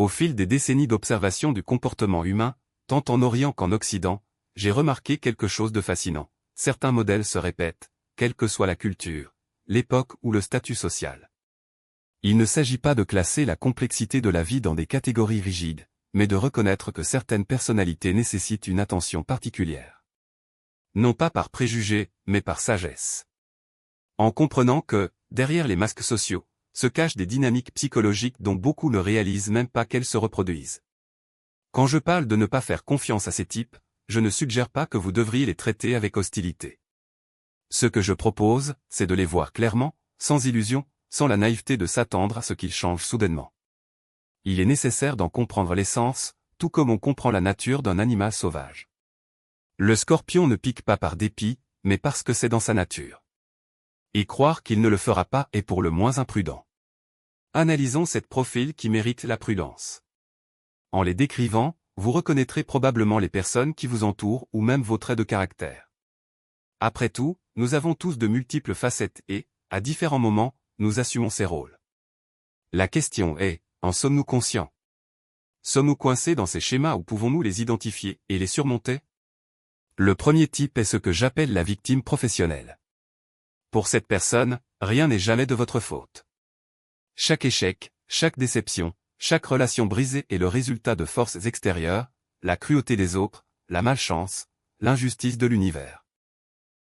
Au fil des décennies d'observation du comportement humain, tant en Orient qu'en Occident, j'ai remarqué quelque chose de fascinant. Certains modèles se répètent, quelle que soit la culture, l'époque ou le statut social. Il ne s'agit pas de classer la complexité de la vie dans des catégories rigides, mais de reconnaître que certaines personnalités nécessitent une attention particulière. Non pas par préjugés, mais par sagesse. En comprenant que, derrière les masques sociaux, se cachent des dynamiques psychologiques dont beaucoup ne réalisent même pas qu'elles se reproduisent. Quand je parle de ne pas faire confiance à ces types, je ne suggère pas que vous devriez les traiter avec hostilité. Ce que je propose, c'est de les voir clairement, sans illusion, sans la naïveté de s'attendre à ce qu'ils changent soudainement. Il est nécessaire d'en comprendre l'essence, tout comme on comprend la nature d'un animal sauvage. Le scorpion ne pique pas par dépit, mais parce que c'est dans sa nature. Et croire qu'il ne le fera pas est pour le moins imprudent. Analysons cette profil qui mérite la prudence. En les décrivant, vous reconnaîtrez probablement les personnes qui vous entourent ou même vos traits de caractère. Après tout, nous avons tous de multiples facettes et, à différents moments, nous assumons ces rôles. La question est, en sommes-nous conscients? Sommes-nous coincés dans ces schémas ou pouvons-nous les identifier et les surmonter? Le premier type est ce que j'appelle la victime professionnelle. Pour cette personne, rien n'est jamais de votre faute. Chaque échec, chaque déception, chaque relation brisée est le résultat de forces extérieures, la cruauté des autres, la malchance, l'injustice de l'univers.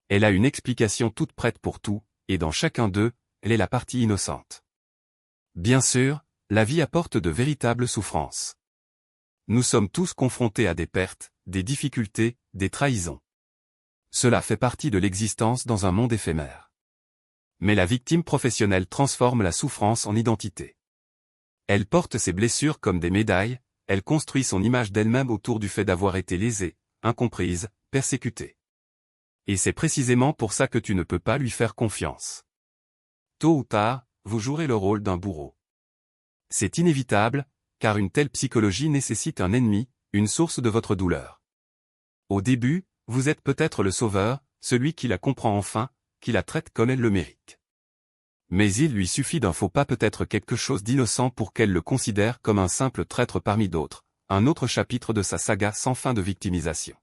Elle a une explication toute prête pour tout, et dans chacun d'eux, elle est la partie innocente. Bien sûr, la vie apporte de véritables souffrances. Nous sommes tous confrontés à des pertes, des difficultés, des trahisons. Cela fait partie de l'existence dans un monde éphémère. Mais la victime professionnelle transforme la souffrance en identité. Elle porte ses blessures comme des médailles, elle construit son image d'elle-même autour du fait d'avoir été lésée, incomprise, persécutée. Et c'est précisément pour ça que tu ne peux pas lui faire confiance. Tôt ou tard, vous jouerez le rôle d'un bourreau. C'est inévitable, car une telle psychologie nécessite un ennemi, une source de votre douleur. Au début, vous êtes peut-être le sauveur, celui qui la comprend enfin, qui la traite comme elle le mérite. Mais il lui suffit d'un faux pas, peut-être quelque chose d'innocent pour qu'elle le considère comme un simple traître parmi d'autres, un autre chapitre de sa saga sans fin de victimisation.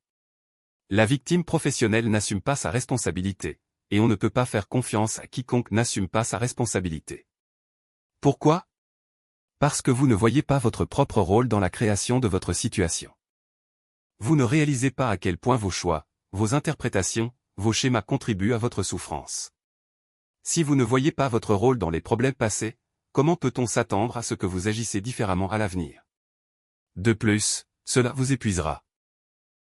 La victime professionnelle n'assume pas sa responsabilité, et on ne peut pas faire confiance à quiconque n'assume pas sa responsabilité. Pourquoi? Parce que vous ne voyez pas votre propre rôle dans la création de votre situation. Vous ne réalisez pas à quel point vos choix, vos interprétations, vos schémas contribuent à votre souffrance. Si vous ne voyez pas votre rôle dans les problèmes passés, comment peut-on s'attendre à ce que vous agissez différemment à l'avenir? De plus, cela vous épuisera.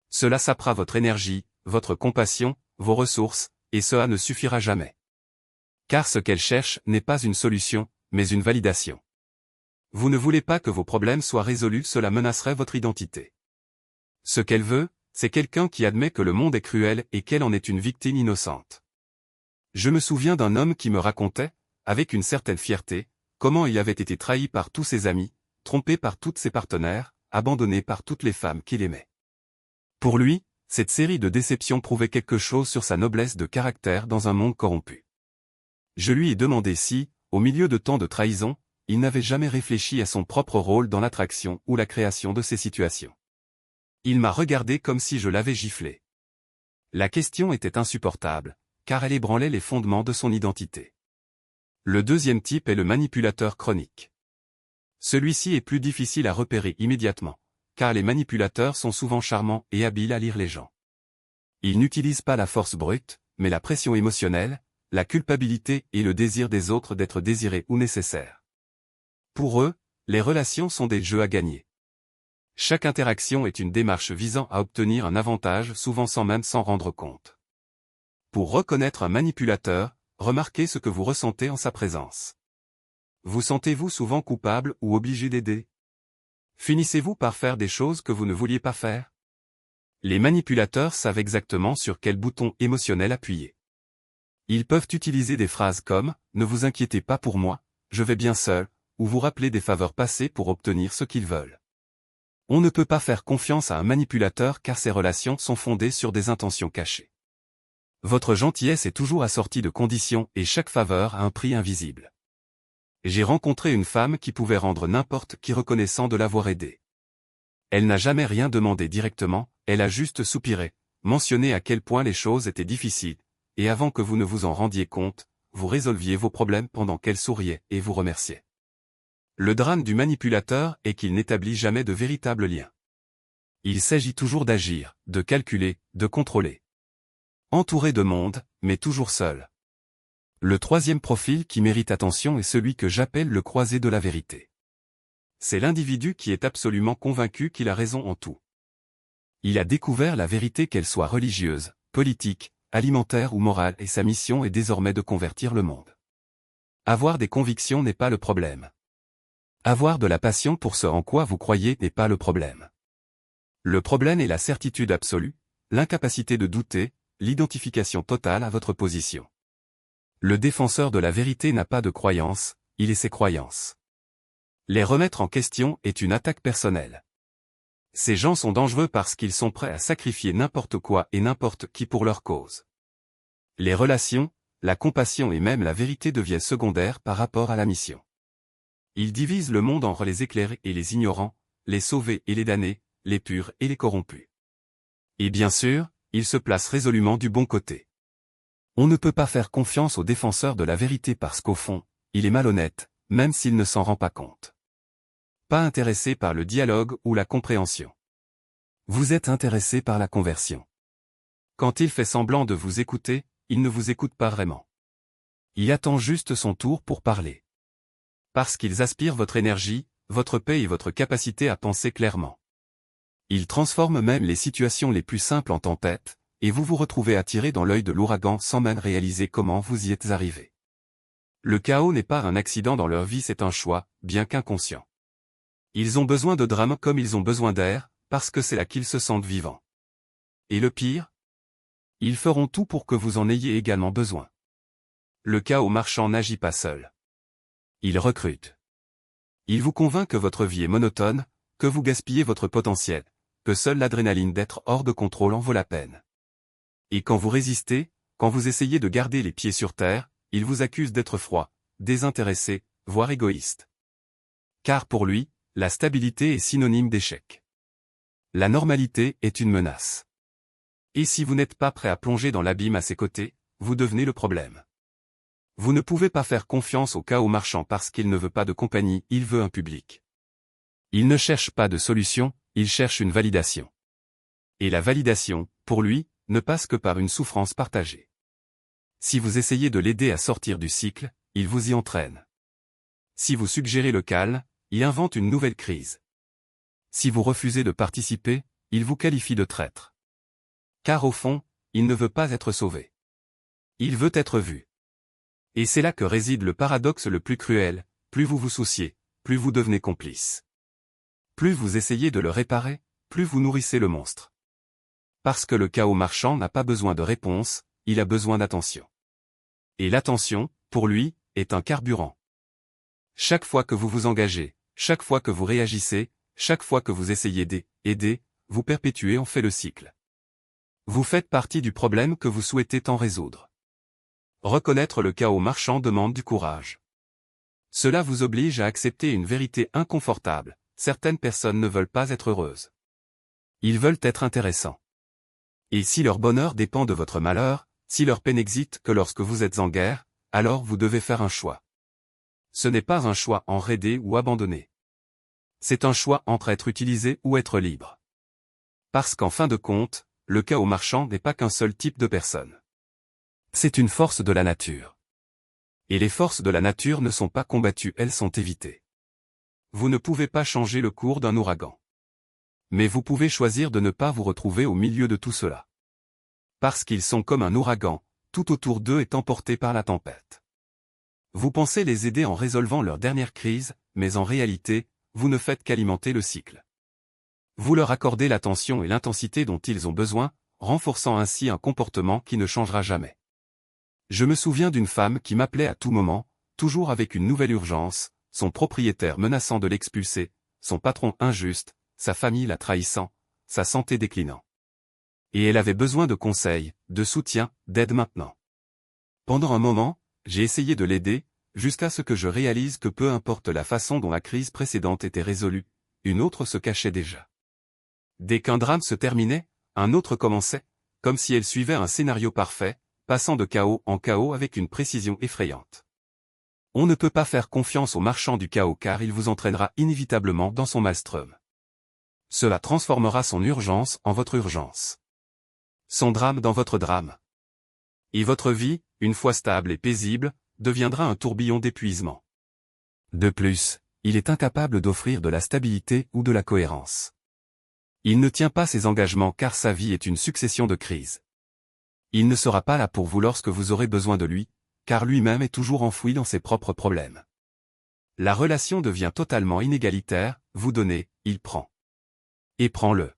Cela sapera votre énergie, votre compassion, vos ressources, et cela ne suffira jamais. Car ce qu'elle cherche n'est pas une solution, mais une validation. Vous ne voulez pas que vos problèmes soient résolus, cela menacerait votre identité. Ce qu'elle veut, c'est quelqu'un qui admet que le monde est cruel et qu'elle en est une victime innocente. Je me souviens d'un homme qui me racontait, avec une certaine fierté, comment il avait été trahi par tous ses amis, trompé par tous ses partenaires, abandonné par toutes les femmes qu'il aimait. Pour lui, cette série de déceptions prouvait quelque chose sur sa noblesse de caractère dans un monde corrompu. Je lui ai demandé si, au milieu de tant de trahisons, il n'avait jamais réfléchi à son propre rôle dans l'attraction ou la création de ces situations. Il m'a regardé comme si je l'avais giflé. La question était insupportable, car elle ébranlait les fondements de son identité. Le deuxième type est le manipulateur chronique. Celui-ci est plus difficile à repérer immédiatement, car les manipulateurs sont souvent charmants et habiles à lire les gens. Ils n'utilisent pas la force brute, mais la pression émotionnelle, la culpabilité et le désir des autres d'être désirés ou nécessaires. Pour eux, les relations sont des jeux à gagner. Chaque interaction est une démarche visant à obtenir un avantage, souvent sans même s'en rendre compte. Pour reconnaître un manipulateur, remarquez ce que vous ressentez en sa présence. Vous sentez-vous souvent coupable ou obligé d'aider? Finissez-vous par faire des choses que vous ne vouliez pas faire? Les manipulateurs savent exactement sur quel bouton émotionnel appuyer. Ils peuvent utiliser des phrases comme « Ne vous inquiétez pas pour moi, je vais bien seul » ou vous rappeler des faveurs passées pour obtenir ce qu'ils veulent. On ne peut pas faire confiance à un manipulateur car ses relations sont fondées sur des intentions cachées. Votre gentillesse est toujours assortie de conditions et chaque faveur a un prix invisible. J'ai rencontré une femme qui pouvait rendre n'importe qui reconnaissant de l'avoir aidé. Elle n'a jamais rien demandé directement, elle a juste soupiré, mentionné à quel point les choses étaient difficiles, et avant que vous ne vous en rendiez compte, vous résolviez vos problèmes pendant qu'elle souriait et vous remerciait. Le drame du manipulateur est qu'il n'établit jamais de véritable lien. Il s'agit toujours d'agir, de calculer, de contrôler. Entouré de monde, mais toujours seul. Le troisième profil qui mérite attention est celui que j'appelle le croisé de la vérité. C'est l'individu qui est absolument convaincu qu'il a raison en tout. Il a découvert la vérité, qu'elle soit religieuse, politique, alimentaire ou morale, et sa mission est désormais de convertir le monde. Avoir des convictions n'est pas le problème. Avoir de la passion pour ce en quoi vous croyez n'est pas le problème. Le problème est la certitude absolue, l'incapacité de douter, l'identification totale à votre position. Le défenseur de la vérité n'a pas de croyances, il est ses croyances. Les remettre en question est une attaque personnelle. Ces gens sont dangereux parce qu'ils sont prêts à sacrifier n'importe quoi et n'importe qui pour leur cause. Les relations, la compassion et même la vérité deviennent secondaires par rapport à la mission. Ils divisent le monde entre les éclairés et les ignorants, les sauvés et les damnés, les purs et les corrompus. Et bien sûr, ils se placent résolument du bon côté. On ne peut pas faire confiance au défenseur de la vérité parce qu'au fond, il est malhonnête, même s'il ne s'en rend pas compte. Pas intéressé par le dialogue ou la compréhension. Vous êtes intéressé par la conversion. Quand il fait semblant de vous écouter, il ne vous écoute pas vraiment. Il attend juste son tour pour parler. Parce qu'ils aspirent votre énergie, votre paix et votre capacité à penser clairement. Ils transforment même les situations les plus simples en tempêtes, et vous vous retrouvez attiré dans l'œil de l'ouragan sans même réaliser comment vous y êtes arrivé. Le chaos n'est pas un accident dans leur vie, c'est un choix, bien qu'inconscient. Ils ont besoin de drame comme ils ont besoin d'air, parce que c'est là qu'ils se sentent vivants. Et le pire? Ils feront tout pour que vous en ayez également besoin. Le chaos marchand n'agit pas seul. Il recrute. Il vous convainc que votre vie est monotone, que vous gaspillez votre potentiel, que seule l'adrénaline d'être hors de contrôle en vaut la peine. Et quand vous résistez, quand vous essayez de garder les pieds sur terre, il vous accuse d'être froid, désintéressé, voire égoïste. Car pour lui, la stabilité est synonyme d'échec. La normalité est une menace. Et si vous n'êtes pas prêt à plonger dans l'abîme à ses côtés, vous devenez le problème. Vous ne pouvez pas faire confiance au chaos marchand parce qu'il ne veut pas de compagnie, il veut un public. Il ne cherche pas de solution, il cherche une validation. Et la validation, pour lui, ne passe que par une souffrance partagée. Si vous essayez de l'aider à sortir du cycle, il vous y entraîne. Si vous suggérez le calme, il invente une nouvelle crise. Si vous refusez de participer, il vous qualifie de traître. Car au fond, il ne veut pas être sauvé. Il veut être vu. Et c'est là que réside le paradoxe le plus cruel, plus vous vous souciez, plus vous devenez complice. Plus vous essayez de le réparer, plus vous nourrissez le monstre. Parce que le chaos marchand n'a pas besoin de réponse, il a besoin d'attention. Et l'attention, pour lui, est un carburant. Chaque fois que vous vous engagez, chaque fois que vous réagissez, chaque fois que vous essayez d'aider, vous perpétuez en fait le cycle. Vous faites partie du problème que vous souhaitez tant résoudre. Reconnaître le chaos marchand demande du courage. Cela vous oblige à accepter une vérité inconfortable, certaines personnes ne veulent pas être heureuses. Ils veulent être intéressants. Et si leur bonheur dépend de votre malheur, si leur paix n'existe que lorsque vous êtes en guerre, alors vous devez faire un choix. Ce n'est pas un choix enraidé ou abandonné. C'est un choix entre être utilisé ou être libre. Parce qu'en fin de compte, le chaos marchand n'est pas qu'un seul type de personne. C'est une force de la nature. Et les forces de la nature ne sont pas combattues, elles sont évitées. Vous ne pouvez pas changer le cours d'un ouragan. Mais vous pouvez choisir de ne pas vous retrouver au milieu de tout cela. Parce qu'ils sont comme un ouragan, tout autour d'eux est emporté par la tempête. Vous pensez les aider en résolvant leur dernière crise, mais en réalité, vous ne faites qu'alimenter le cycle. Vous leur accordez l'attention et l'intensité dont ils ont besoin, renforçant ainsi un comportement qui ne changera jamais. Je me souviens d'une femme qui m'appelait à tout moment, toujours avec une nouvelle urgence, son propriétaire menaçant de l'expulser, son patron injuste, sa famille la trahissant, sa santé déclinant. Et elle avait besoin de conseils, de soutien, d'aide maintenant. Pendant un moment, j'ai essayé de l'aider, jusqu'à ce que je réalise que peu importe la façon dont la crise précédente était résolue, une autre se cachait déjà. Dès qu'un drame se terminait, un autre commençait, comme si elle suivait un scénario parfait, passant de chaos en chaos avec une précision effrayante. On ne peut pas faire confiance au marchand du chaos car il vous entraînera inévitablement dans son maelstrom. Cela transformera son urgence en votre urgence. Son drame dans votre drame. Et votre vie, une fois stable et paisible, deviendra un tourbillon d'épuisement. De plus, il est incapable d'offrir de la stabilité ou de la cohérence. Il ne tient pas ses engagements car sa vie est une succession de crises. Il ne sera pas là pour vous lorsque vous aurez besoin de lui, car lui-même est toujours enfoui dans ses propres problèmes. La relation devient totalement inégalitaire, vous donnez, il prend. Et prends-le.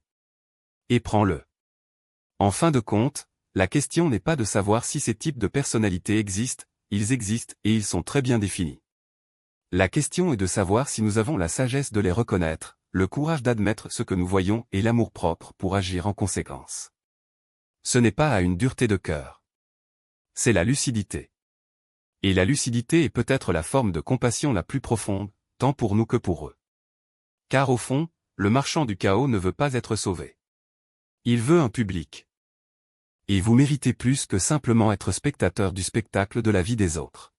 Et prends-le. En fin de compte, la question n'est pas de savoir si ces types de personnalités existent, ils existent et ils sont très bien définis. La question est de savoir si nous avons la sagesse de les reconnaître, le courage d'admettre ce que nous voyons et l'amour-propre pour agir en conséquence. Ce n'est pas à une dureté de cœur. C'est la lucidité. Et la lucidité est peut-être la forme de compassion la plus profonde, tant pour nous que pour eux. Car au fond, le marchand du chaos ne veut pas être sauvé. Il veut un public. Et vous méritez plus que simplement être spectateur du spectacle de la vie des autres.